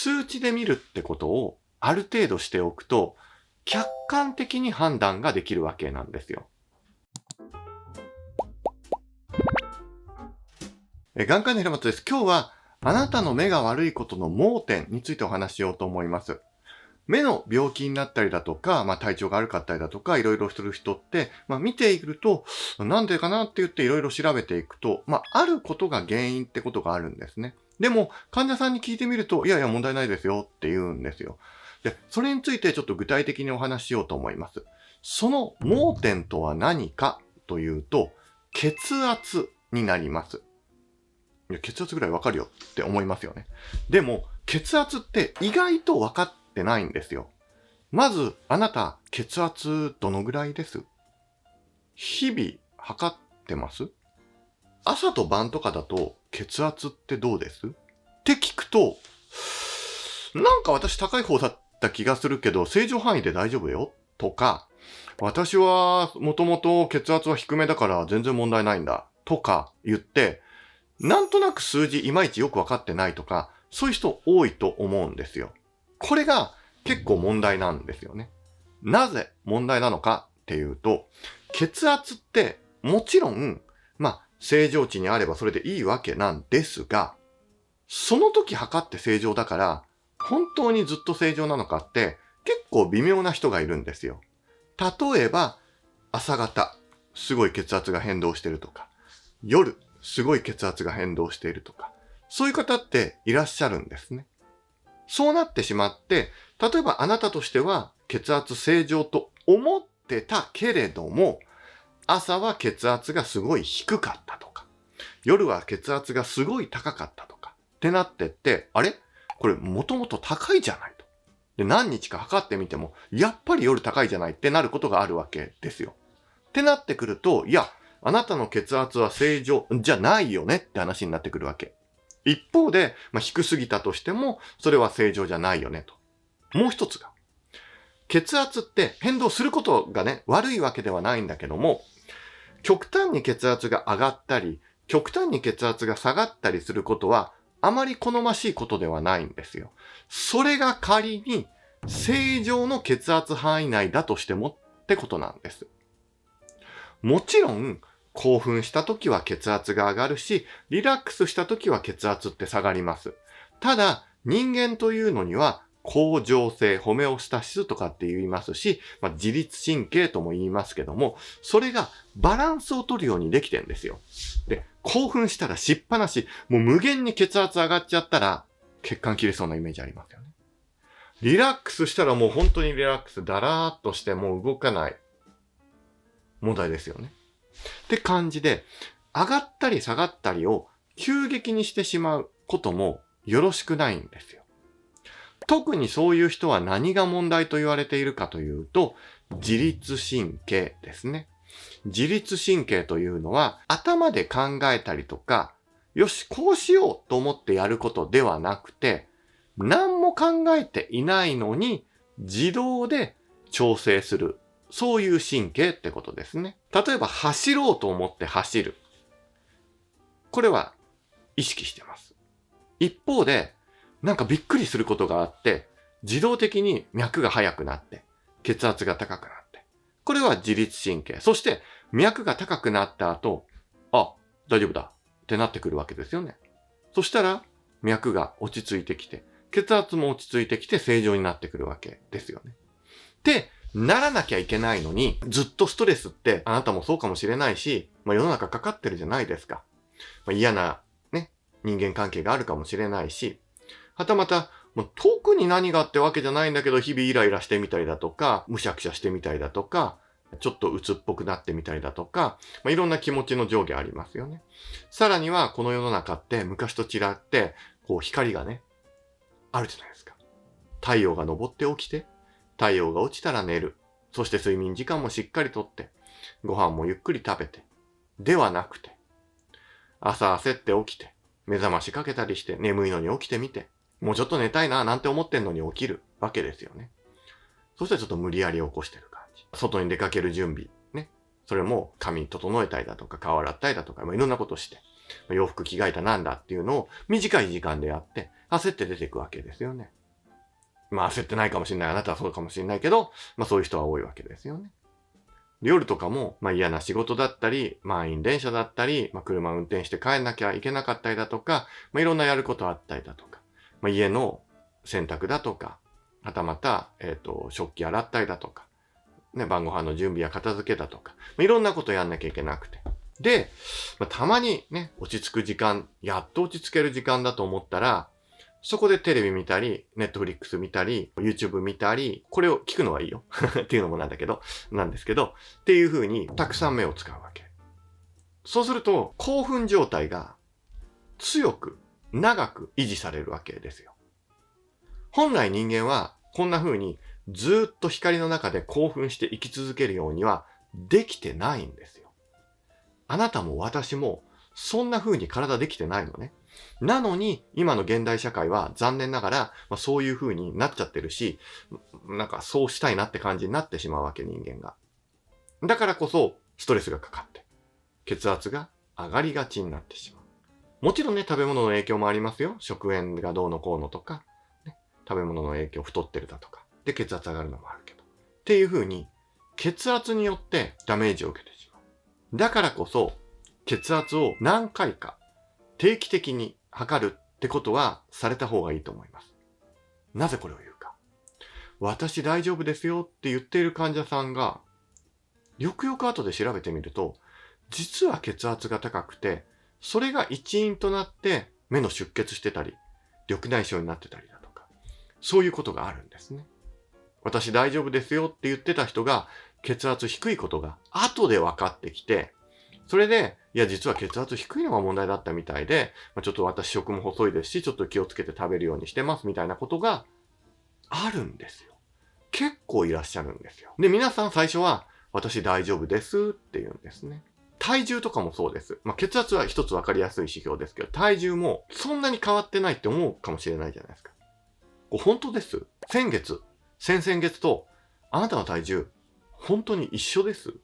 数値で見るってことをある程度しておくと、客観的に判断ができるわけなんですよ。眼科医の平本です。今日はあなたの目が悪いことの盲点についてお話ししようと思います。目の病気になったりだとか、体調が悪かったりだとか、いろいろする人って、見ていると、なんでかなって言っていろいろ調べていくと、あることが原因ってことがあるんですね。でも、患者さんに聞いてみると、いやいや問題ないですよって言うんですよ。で、それについてちょっと具体的にお話ししようと思います。その盲点とは何かというと、血圧になります。いや、血圧ぐらいわかるよって思いますよね。でも、血圧って意外と分かってないんですよ。まず、あなた、血圧どのぐらいです？日々測ってます？朝と晩とかだと血圧ってどうですって聞くと、なんか私高い方だった気がするけど、正常範囲で大丈夫よとか、私はもともと血圧は低めだから全然問題ないんだとか言って、なんとなく数字いまいちよくわかってないとか、そういう人多いと思うんですよ。これが結構問題なんですよね。なぜ問題なのかっていうと、血圧ってもちろん、正常値にあればそれでいいわけなんですが、その時測って正常だから、本当にずっと正常なのかって結構微妙な人がいるんですよ。例えば、朝方、すごい血圧が変動してるとか、夜、すごい血圧が変動しているとか、そういう方っていらっしゃるんですね。そうなってしまって、例えばあなたとしては血圧正常と思ってたけれども、朝は血圧がすごい低かったとか、夜は血圧がすごい高かったとか、ってなってって、あれ？これもともと高いじゃないと。で、何日か測ってみても、やっぱり夜高いじゃないってなることがあるわけですよ。ってなってくると、いや、あなたの血圧は正常じゃないよねって話になってくるわけ。一方で、低すぎたとしても、それは正常じゃないよねと。もう一つが、血圧って変動することがね、悪いわけではないんだけども、極端に血圧が上がったり、極端に血圧が下がったりすることは、あまり好ましいことではないんですよ。それが仮に正常の血圧範囲内だとしてもってことなんです。もちろん、興奮した時は血圧が上がるし、リラックスした時は血圧って下がります。ただ、人間というのには、恒常性、ホメオスタシスとかって言いますし、自律神経とも言いますけども、それがバランスを取るようにできてるんですよ。で、興奮したらしっぱなし、もう無限に血圧上がっちゃったら、血管切れそうなイメージありますよね。リラックスしたらもう本当にリラックス、だらーっとしてもう動かない。問題ですよね。って感じで、上がったり下がったりを急激にしてしまうこともよろしくないんですよ。特にそういう人は何が問題と言われているかというと、自律神経ですね。自律神経というのは頭で考えたりとか、よし、こうしようと思ってやることではなくて、何も考えていないのに自動で調整する。そういう神経ってことですね。例えば走ろうと思って走る。これは意識してます。一方で、なんかびっくりすることがあって、自動的に脈が速くなって、血圧が高くなって。これは自律神経。そして脈が高くなった後、あ、大丈夫だってなってくるわけですよね。そしたら脈が落ち着いてきて、血圧も落ち着いてきて正常になってくるわけですよね。で、ならなきゃいけないのに、ずっとストレスってあなたもそうかもしれないし、世の中かかってるじゃないですか。嫌なね、人間関係があるかもしれないし、はたまた、特に何がってわけじゃないんだけど、日々イライラしてみたりだとか、むしゃくしゃしてみたりだとか、ちょっと鬱っぽくなってみたりだとか、いろんな気持ちの上下ありますよね。さらには、この世の中って昔と違って、光がね、あるじゃないですか。太陽が昇って起きて、太陽が落ちたら寝る。そして睡眠時間もしっかりとって、ご飯もゆっくり食べて。ではなくて、朝焦って起きて、目覚ましかけたりして眠いのに起きてみて、もうちょっと寝たいななんて思ってんのに起きるわけですよね。そしたらちょっと無理やり起こしてる感じ。外に出かける準備。ね。それも髪整えたりだとか、顔洗ったりだとか、いろんなことして、洋服着替えたなんだっていうのを短い時間でやって、焦って出ていくわけですよね。まあ焦ってないかもしれない。あなたはそうかもしれないけど、まあそういう人は多いわけですよね。夜とかも、まあ嫌な仕事だったり、満員電車だったり、まあ車運転して帰んなきゃいけなかったりだとか、まあいろんなやることあったりだとか、まあ家の洗濯だとか、はたまた、食器洗ったりだとか、ね、晩ご飯の準備や片付けだとか、まあ、いろんなことやんなきゃいけなくて。で、まあ、たまにね、落ち着く時間、やっと落ち着ける時間だと思ったら、そこでテレビ見たり、ネットフリックス見たり、YouTube 見たり、これを聞くのはいいよ。っていうのもなんですけど、っていう風にたくさん目を使うわけ。そうすると、興奮状態が強く、長く維持されるわけですよ。本来人間はこんな風にずっと光の中で興奮して生き続けるようにはできてないんですよ。あなたも私もそんな風に体できてないのね。なのに今の現代社会は残念ながら、そういう風になっちゃってるし、なんかそうしたいなって感じになってしまうわけ、人間が。だからこそストレスがかかって血圧が上がりがちになってしまう。もちろんね、食べ物の影響もありますよ。食塩がどうのこうのとか、ね、食べ物の影響、太ってるだとか。で、血圧上がるのもあるけど。っていう風に、血圧によってダメージを受けてしまう。だからこそ、血圧を何回か定期的に測るってことはされた方がいいと思います。なぜこれを言うか。私大丈夫ですよって言っている患者さんが、よくよく後で調べてみると、実は血圧が高くて、それが一因となって目の出血してたり、緑内障になってたりだとか、そういうことがあるんですね。私大丈夫ですよって言ってた人が血圧低いことが後で分かってきて、それで、いや実は血圧低いのが問題だったみたいで、ちょっと私食も細いですし、ちょっと気をつけて食べるようにしてますみたいなことがあるんですよ。結構いらっしゃるんですよ。で、皆さん最初は私大丈夫ですって言うんですね。体重とかもそうです。血圧は一つ分かりやすい指標ですけど、体重もそんなに変わってないって思うかもしれないじゃないですか。本当です。先々月とあなたの体重、本当に一緒です。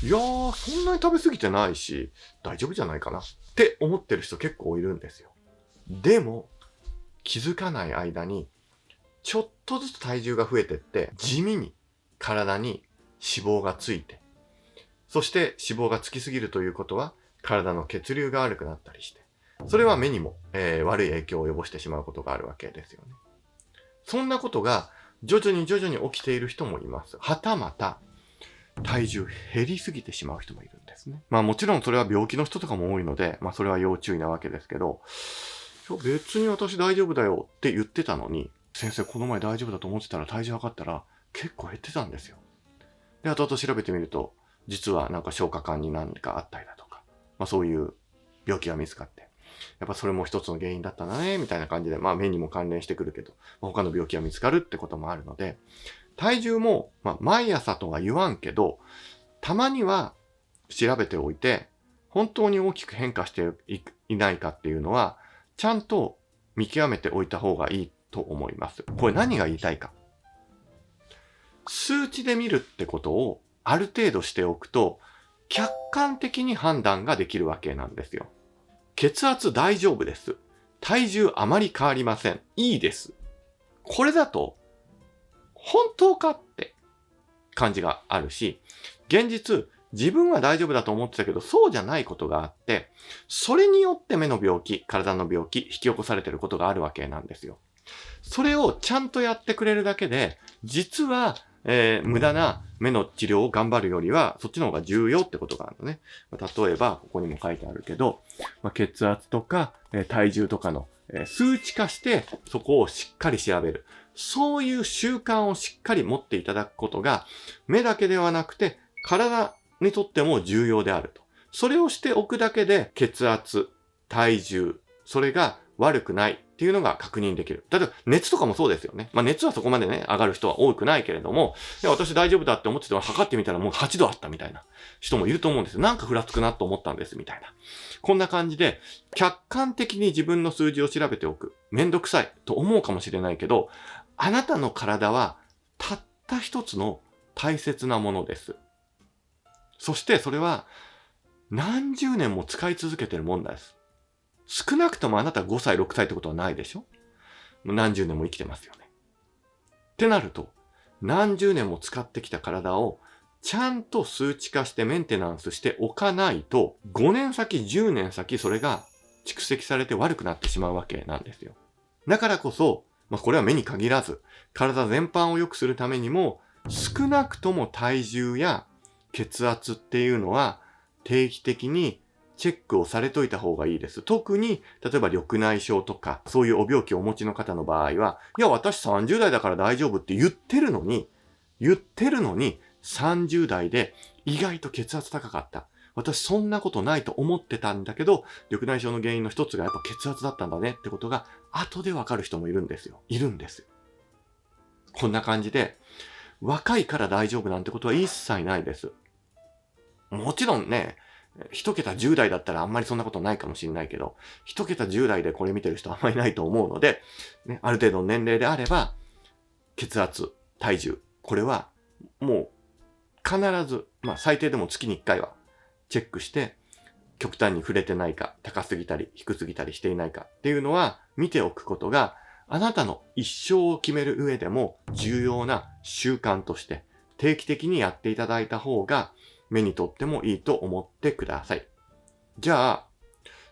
いやー、そんなに食べ過ぎてないし、大丈夫じゃないかなって思ってる人結構いるんですよ。でも、気づかない間に、ちょっとずつ体重が増えてって、地味に体に脂肪がついて、そして脂肪がつきすぎるということは、体の血流が悪くなったりして、それは目にも、悪い影響を及ぼしてしまうことがあるわけですよね。そんなことが徐々に起きている人もいます。はたまた、体重減りすぎてしまう人もいるんですね。もちろんそれは病気の人とかも多いので、それは要注意なわけですけど、別に私大丈夫だよって言ってたのに、先生この前大丈夫だと思ってたら体重測ったら結構減ってたんですよ。で、後々調べてみると、実はなんか消化管に何かあったりだとか、そういう病気が見つかって、やっぱそれも一つの原因だったんだね、みたいな感じで、目にも関連してくるけど、他の病気が見つかるってこともあるので、体重も、毎朝とは言わんけど、たまには調べておいて、本当に大きく変化していないかっていうのは、ちゃんと見極めておいた方がいいと思います。これ何が言いたいか。数値で見るってことをある程度しておくと、客観的に判断ができるわけなんですよ。血圧大丈夫です。体重あまり変わりません。いいです。これだと、本当かって感じがあるし、現実、自分は大丈夫だと思ってたけど、そうじゃないことがあって、それによって目の病気、体の病気、引き起こされていることがあるわけなんですよ。それをちゃんとやってくれるだけで、実は、無駄な目の治療を頑張るよりは、そっちの方が重要ってことがあるのね。例えば、ここにも書いてあるけど、血圧とか、体重とかの、数値化して、そこをしっかり調べる。そういう習慣をしっかり持っていただくことが、目だけではなくて、体にとっても重要であると。それをしておくだけで、血圧、体重、それが悪くないっていうのが確認できる。例えば熱とかもそうですよね。熱はそこまでね、上がる人は多くないけれども、いや私大丈夫だって思ってても測ってみたらもう8度あったみたいな人もいると思うんですよ。なんかふらつくなと思ったんですみたいな。こんな感じで、客観的に自分の数字を調べておく。めんどくさいと思うかもしれないけど、あなたの体はたった一つの大切なものです。そしてそれは何十年も使い続けているもんです。少なくともあなた5歳、6歳ってことはないでしょ？もう何十年も生きてますよね。ってなると、何十年も使ってきた体をちゃんと数値化してメンテナンスしておかないと、5年先、10年先、それが蓄積されて悪くなってしまうわけなんですよ。だからこそ、これは目に限らず、体全般を良くするためにも、少なくとも体重や血圧っていうのは定期的にチェックをされといた方がいいです。特に、例えば緑内障とか、そういうお病気をお持ちの方の場合は、いや、私30代だから大丈夫って言ってるのに、30代で意外と血圧高かった。私そんなことないと思ってたんだけど、緑内障の原因の一つがやっぱ血圧だったんだねってことが後でわかる人もいるんですよ。こんな感じで、若いから大丈夫なんてことは一切ないです。もちろんね、一桁10代だったらあんまりそんなことないかもしれないけど、一桁10代でこれ見てる人あんまりないと思うので、ね、ある程度の年齢であれば、血圧、体重、これはもう必ず、最低でも月に1回はチェックして、極端に触れてないか、高すぎたり低すぎたりしていないかっていうのは見ておくことが、あなたの一生を決める上でも重要な習慣として定期的にやっていただいた方が目にとってもいいと思ってください。じゃあ、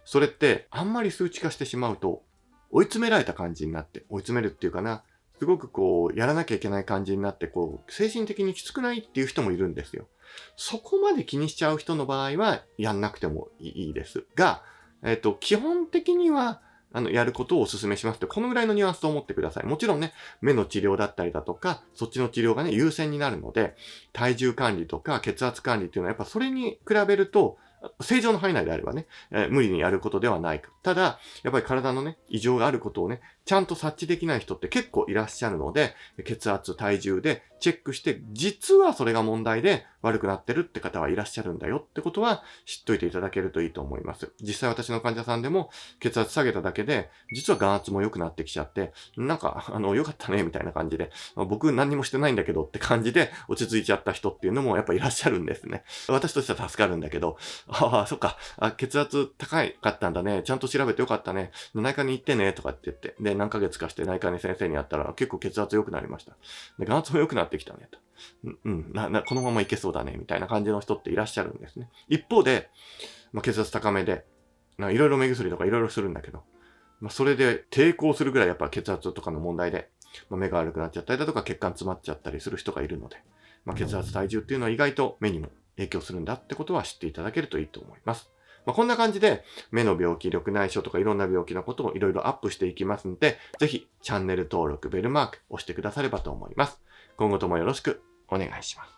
それってあんまり数値化してしまうと追い詰められた感じになって、追い詰めるっていうかな、すごくやらなきゃいけない感じになって、精神的にきつくないっていう人もいるんですよ。そこまで気にしちゃう人の場合は、やんなくてもいいですが、基本的には、やることをお勧めしますって、このぐらいのニュアンスと思ってください。もちろんね、目の治療だったりだとか、そっちの治療がね、優先になるので、体重管理とか血圧管理っていうのは、やっぱそれに比べると、正常の範囲内であればね、無理にやることではないか。ただ、やっぱり体のね、異常があることをね、ちゃんと察知できない人って結構いらっしゃるので、血圧、体重でチェックして、実はそれが問題で悪くなってるって方はいらっしゃるんだよってことは知っといていただけるといいと思います。実際私の患者さんでも血圧下げただけで、実は眼圧も良くなってきちゃって、なんか、良かったね、みたいな感じで、僕何にもしてないんだけどって感じで落ち着いちゃった人っていうのもやっぱいらっしゃるんですね。私としては助かるんだけど、ああ、そっか、血圧高かったんだね、ちゃんと調べてよかったね、内科に行ってね、とかって言って、で、何ヶ月かして内科に先生に会ったら結構血圧良くなりました。で、眼圧も良くなってきたね、と。このままいけそうだね、みたいな感じの人っていらっしゃるんですね。一方で、血圧高めで、いろいろ目薬とかいろいろするんだけど、それで抵抗するぐらいやっぱ血圧とかの問題で、目が悪くなっちゃったりだとか血管詰まっちゃったりする人がいるので、血圧体重っていうのは意外と目にも影響するんだってことは知っていただけるといいと思います。こんな感じで目の病気、緑内障とかいろんな病気のことをいろいろアップしていきますので、ぜひチャンネル登録、ベルマーク押してくださればと思います。今後ともよろしくお願いします。